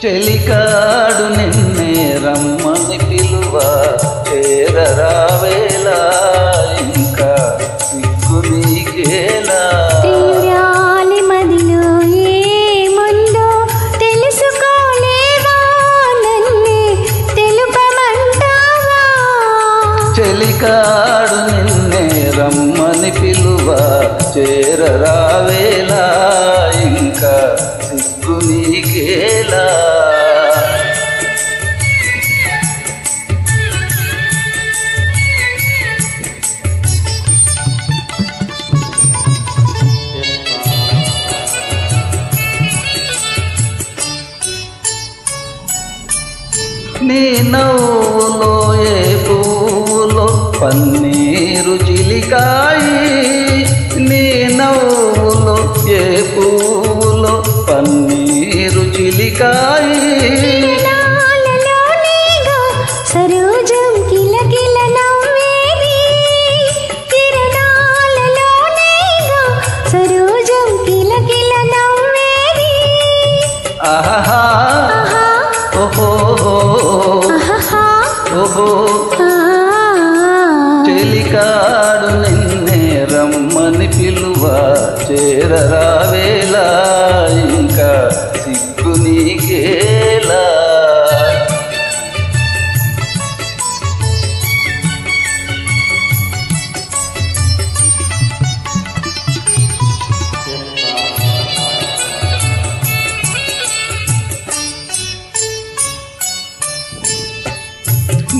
చెలికాడు నిన్నే రమ్మని పిలువ చేరరావేలా ఇంకా సిగ్గు నీకేలా తీరాలి మదిలో ఏముందో తెలుసుకోలేవా నన్నే తెలుపమంటావా చెలికాడు నిన్నే రమ్మని పిలువ చేరరావేలా ఇంకా సిగ్గు నీకేలా నీ నవ్వులో ఏ పువ్వులో పన్నీరు చిలికాయి నీ నవ్వులో ఏ పువ్వులో పన్నీరు చిలికాయి సరోజం కిలకిల నవ్వేది కిరణాలలోనేగా సరోజం కిలకిల నవ్వేది ఆహా ఓహో ఓహో చెలికాడు నిన్నే రమ్మని పిలువ చేరరావేలా ఇంకా సిగ్గు నీకేలా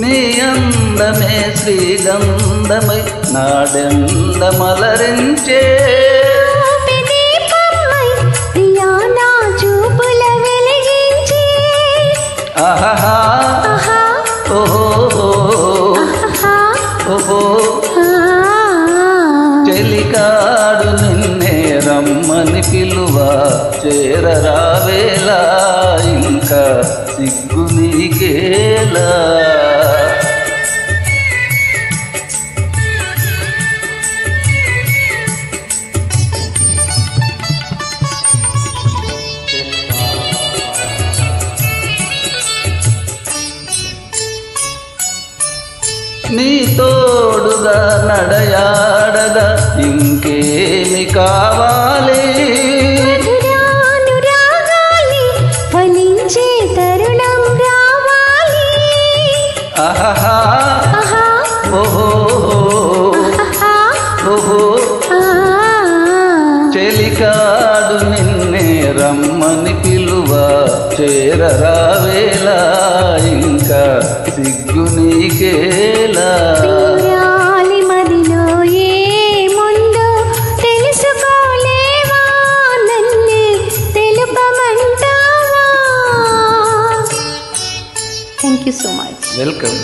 నీ అందమే శ్రీగంధమై నాడెందమలరించే ఆహా ఓహో ఓహో చెలికాడు నిన్నే రమ్మని పిలువ చేరరావేలా ఇంకా సిగ్గు నీకేలా నీ తోడుగా నడయాడగా ఇంకేమి కావాలి ఫలించే తరుణం రావాలి ఆహా ఓహో ఓహో చెలికాడు నిన్నే రమ్మని పిలువ చేరరావేలా ఇంకా సిగ్గు నీకేలా తీరాలి మదిలో ఏముందో తెలుసుకోలేవా నన్నే తెలుపమంటావా. Thank you so much. Welcome.